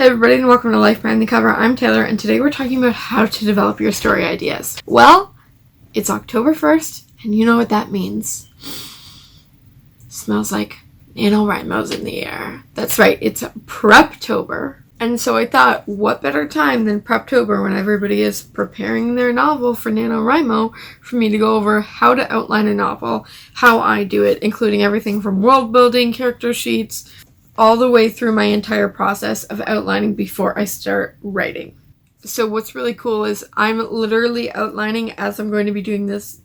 Hey everybody and welcome to Life Behind the Cover. I'm Taylor and today we're talking about how to develop your story ideas. Well, it's October 1st and you know what that means. Smells like NaNoWriMo's in the air. That's right, it's Preptober. And so I thought, what better time than Preptober when everybody is preparing their novel for NaNoWriMo for me to go over how to outline a novel, how I do it, including everything from world building, character sheets, all the way through my entire process of outlining before I start writing. So what's really cool is I'm literally outlining as I'm going to be doing these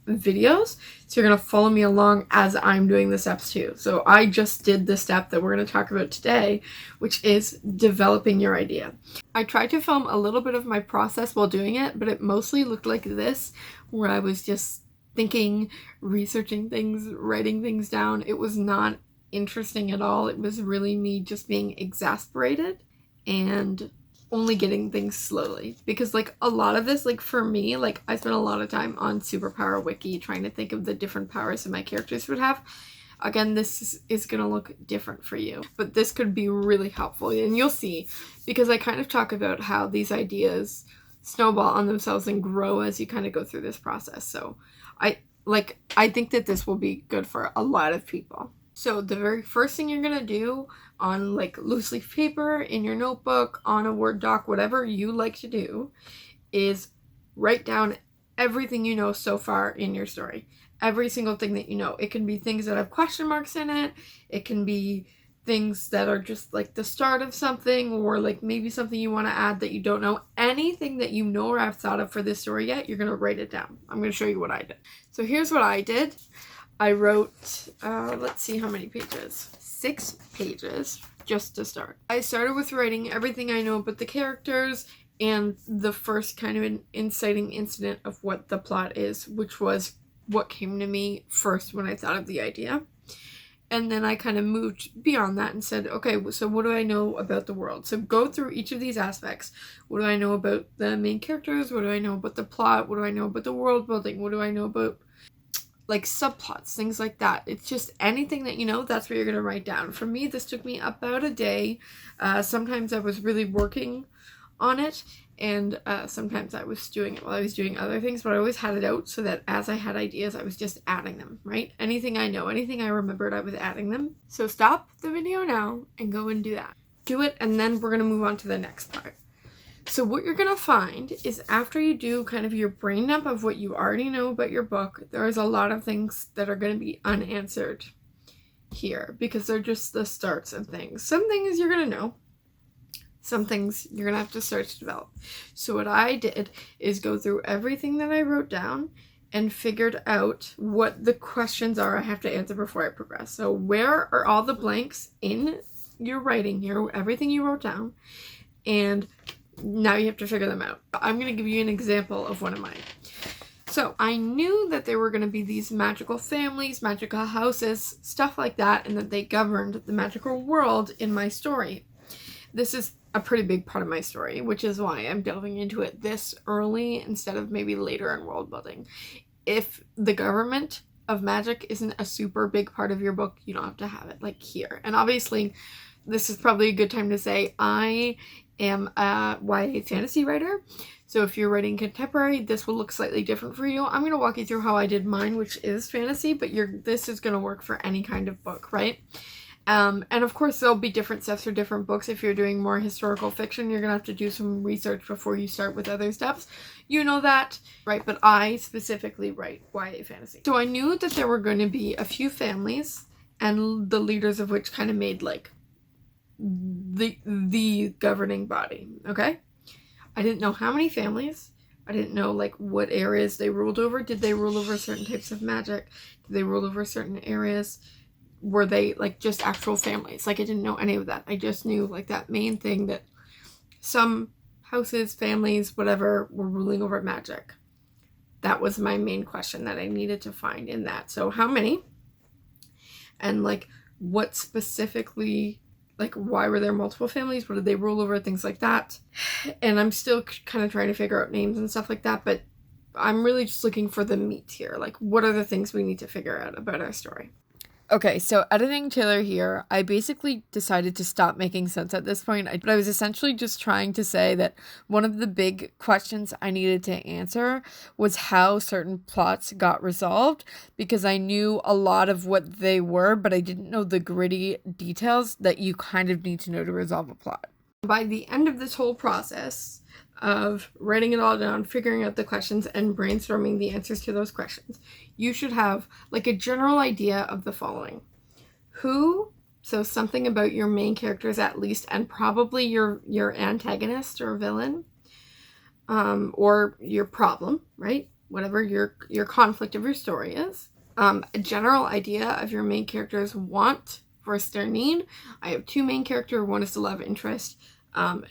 videos. So you're going to follow me along as I'm doing the steps too. So I just did the step that we're going to talk about today, which is developing your idea. I tried to film a little bit of my process while doing it, but it mostly looked like this, where I was just thinking, researching things, writing things down. It was not interesting at all. It was really me just being exasperated and only getting things slowly, because like a lot of this, like for me, like I spent a lot of time on Superpower Wiki trying to think of the different powers that my characters would have. Again, this is gonna look different for you, but this could be really helpful, and you'll see, because I kind of talk about how these ideas snowball on themselves and grow as you kind of go through this process. So I think that this will be good for a lot of people. So the very first thing you're going to do on like loose leaf paper, in your notebook, on a Word doc, whatever you like to do, is write down everything you know so far in your story. Every single thing that you know. It can be things that have question marks in it. It can be things that are just like the start of something, or like maybe something you want to add that you don't know. Anything that you know or have thought of for this story yet, you're going to write it down. I'm going to show you what I did. So here's what I did. I wrote, let's see how many pages. 6 pages, just to start. I started with writing everything I know about the characters and the first kind of an inciting incident of what the plot is, which was what came to me first when I thought of the idea. And then I kind of moved beyond that and said, okay, so what do I know about the world? So go through each of these aspects. What do I know about the main characters? What do I know about the plot? What do I know about the world building? What do I know about like subplots, things like that? It's just anything that you know, that's what you're going to write down. For me, this took me about a day. Sometimes I was really working on it, and sometimes I was doing it while I was doing other things, but I always had it out so that as I had ideas, I was just adding them, right? Anything I know, anything I remembered, I was adding them. So stop the video now and go and do that. Do it, and then we're going to move on to the next part. So what you're going to find is after you do kind of your brain dump of what you already know about your book, there's a lot of things that are going to be unanswered here because they're just the starts of things. Some things you're going to know. Some things you're going to have to start to develop. So what I did is go through everything that I wrote down and figured out what the questions are I have to answer before I progress. So where are all the blanks in your writing here, everything you wrote down, and now you have to figure them out. I'm going to give you an example of one of mine. So I knew that there were going to be these magical families, magical houses, stuff like that, and that they governed the magical world in my story. This is a pretty big part of my story, which is why I'm delving into it this early instead of maybe later in world building. If the government of magic isn't a super big part of your book, you don't have to have it like here. And obviously, this is probably a good time to say I am a YA fantasy writer. So if you're writing contemporary, this will look slightly different for you. I'm going to walk you through how I did mine, which is fantasy, but this is going to work for any kind of book, right? And of course, there'll be different steps for different books. If you're doing more historical fiction, you're going to have to do some research before you start with other steps. You know that, right? But I specifically write YA fantasy. So I knew that there were going to be a few families, and the leaders of which kind of made like the governing body. Okay, I didn't know how many families. I didn't know like what areas they ruled over. Did they rule over certain types of magic? Did they rule over certain areas? Were they like just actual families? Like I didn't know any of that. I just knew like that main thing that some houses, families, whatever, were ruling over magic. That was my main question that I needed to find in that. So how many, and like what specifically, like why were there multiple families? What did they rule over? Things like that. And I'm still kind of trying to figure out names and stuff like that, but I'm really just looking for the meat here. Like what are the things we need to figure out about our story? Okay, so editing Taylor here, I basically decided to stop making sense at this point, but I was essentially just trying to say that one of the big questions I needed to answer was how certain plots got resolved, because I knew a lot of what they were, but I didn't know the gritty details that you kind of need to know to resolve a plot. By the end of this whole process of writing it all down, figuring out the questions, and brainstorming the answers to those questions, you should have like a general idea of the following. Who, so something about your main characters at least, and probably your antagonist or villain, or your problem, right? Whatever your conflict of your story is. A general idea of your main character's want versus their need. I have two main characters. One is the love interest.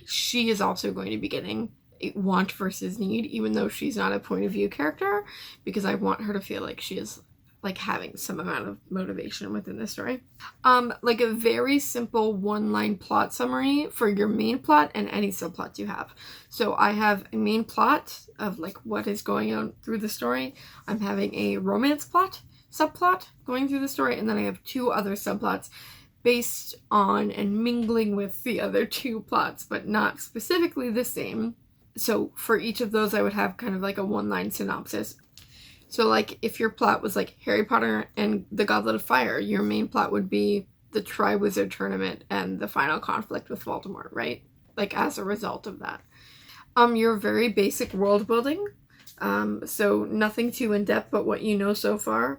She is also going to be getting a want versus need, even though she's not a point of view character, because I want her to feel like she is like having some amount of motivation within the story. Like a very simple one-line plot summary for your main plot and any subplots you have. So I have a main plot of like what is going on through the story. I'm having a romance plot, subplot going through the story, and then I have two other subplots based on and mingling with the other two plots, but not specifically the same. So for each of those, I would have kind of like a one-line synopsis. So like if your plot was like Harry Potter and the Goblet of Fire, your main plot would be the Triwizard Tournament and the final conflict with Voldemort, right? Like as a result of that. Your very basic world building. So nothing too in-depth, but what you know so far.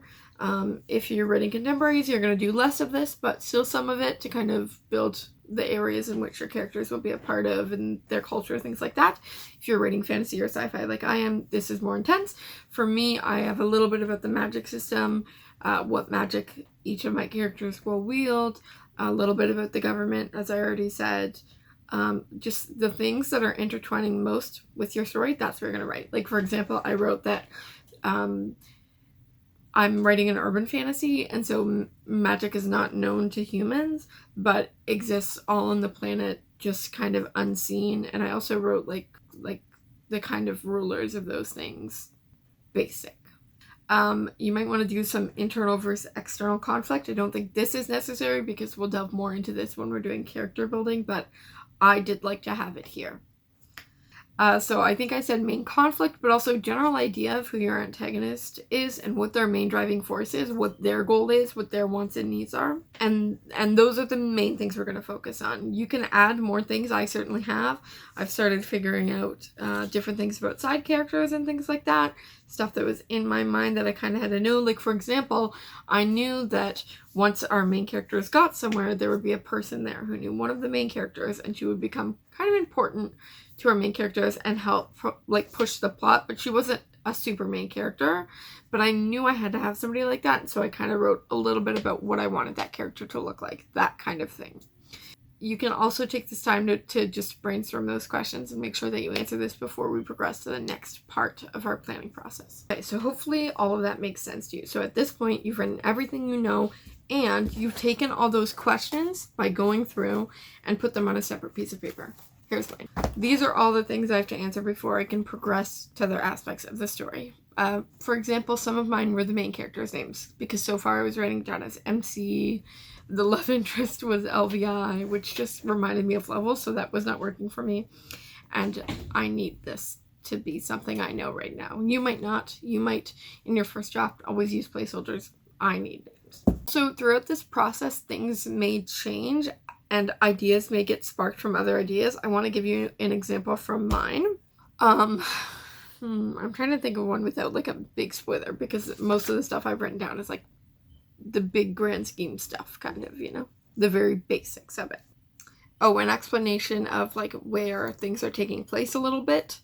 If you're writing contemporaries, you're going to do less of this, but still some of it to kind of build the areas in which your characters will be a part of and their culture, things like that. If you're writing fantasy or sci-fi like I am, this is more intense. For me, I have a little bit about the magic system, what magic each of my characters will wield, a little bit about the government, as I already said. Just the things that are intertwining most with your story, that's what you're going to write. Like, for example, I wrote that I'm writing an urban fantasy, and so magic is not known to humans, but exists all on the planet, just kind of unseen. And I also wrote like the kind of rulers of those things, basic. You might want to do some internal versus external conflict. I don't think this is necessary because we'll delve more into this when we're doing character building, but I did like to have it here. So I think I said main conflict, but also general idea of who your antagonist is and what their main driving force is, what their goal is, what their wants and needs are. And those are the main things we're going to focus on. You can add more things. I certainly have. I've started figuring out different things about side characters and things like that. Stuff that was in my mind that I kind of had to know. Like, for example, I knew that once our main characters got somewhere, there would be a person there who knew one of the main characters, and she would become kind of important to our main characters and help like push the plot. But she wasn't a super main character, but I knew I had to have somebody like that, so I kind of wrote a little bit about what I wanted that character to look like, that kind of thing. You can also take this time to just brainstorm those questions and make sure that you answer this before we progress to the next part of our planning process. Okay, so hopefully all of that makes sense to you. So at this point, you've written everything you know, and you've taken all those questions by going through and put them on a separate piece of paper. Here's mine. These are all the things I have to answer before I can progress to other aspects of the story. For example, some of mine were the main characters' names, because so far I was writing down as MC. The love interest was LVI, which just reminded me of levels, so that was not working for me. And I need this to be something I know right now. You might not. You might, in your first draft, always use placeholders. I need names. So throughout this process, things may change and ideas may get sparked from other ideas. I want to give you an example from mine. I'm trying to think of one without like a big spoiler, because most of the stuff I've written down is like the big grand scheme stuff, kind of, you know, the very basics of it. Oh, an explanation of like where things are taking place a little bit,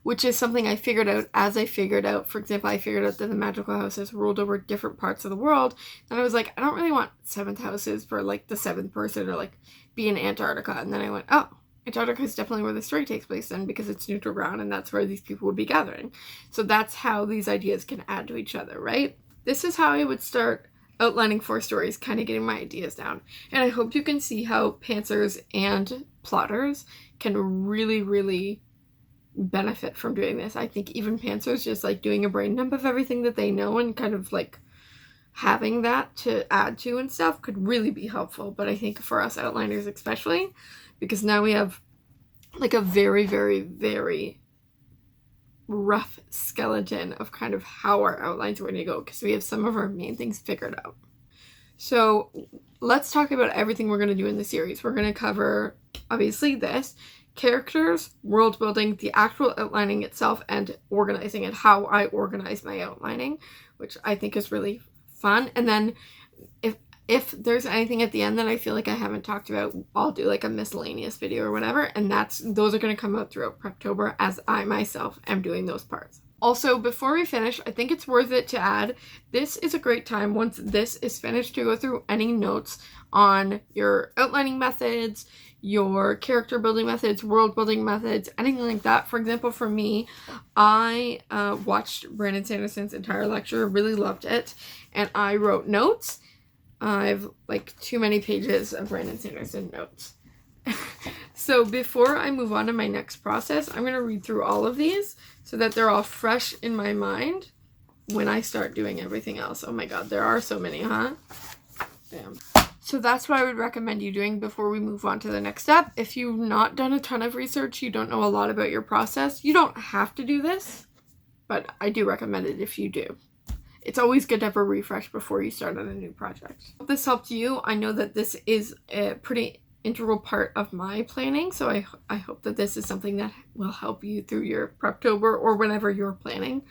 which is something I figured out as I figured out, for example, I figured out that the magical houses ruled over different parts of the world, and I was like, I don't really want 7th houses for like the 7th person or like be in Antarctica. And then I went, oh, Antarctica is definitely where the story takes place then, because it's neutral ground and that's where these people would be gathering. So that's how these ideas can add to each other, right? This is how I would start outlining 4 stories, kind of getting my ideas down. And I hope you can see how pantsers and plotters can really, really benefit from doing this. I think even pantsers just like doing a brain dump of everything that they know and kind of like having that to add to and stuff could really be helpful. But I think for us outliners especially, because now we have like a very, very, very rough skeleton of kind of how our outlines are going to go, because we have some of our main things figured out. So let's talk about everything we're going to do in the series. We're going to cover, obviously, this, characters, world building, the actual outlining itself, and organizing it, how I organize my outlining, which I think is really fun. And then if there's anything at the end that I feel like I haven't talked about, I'll do like a miscellaneous video or whatever, and those are going to come out throughout Preptober as I myself am doing those parts. Also, before we finish, I think it's worth it to add, this is a great time once this is finished to go through any notes on your outlining methods, your character building methods, world building methods, anything like that. For example, for me, I watched Brandon Sanderson's entire lecture, really loved it, and I wrote notes. I've like too many pages of Brandon Sanderson notes. So before I move on to my next process, I'm going to read through all of these so that they're all fresh in my mind when I start doing everything else. Oh my god, there are so many, huh? Damn. So that's what I would recommend you doing before we move on to the next step. If you've not done a ton of research, you don't know a lot about your process, you don't have to do this, but I do recommend it if you do. It's always good to have a refresh before you start on a new project. Hope this helped you. I know that this is a pretty integral part of my planning, so I hope that this is something that will help you through your Preptober or whenever you're planning.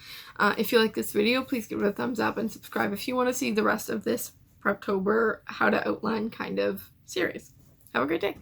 If you like this video, please give it a thumbs up and subscribe if you want to see the rest of this Preptober how to outline kind of series. Have a great day.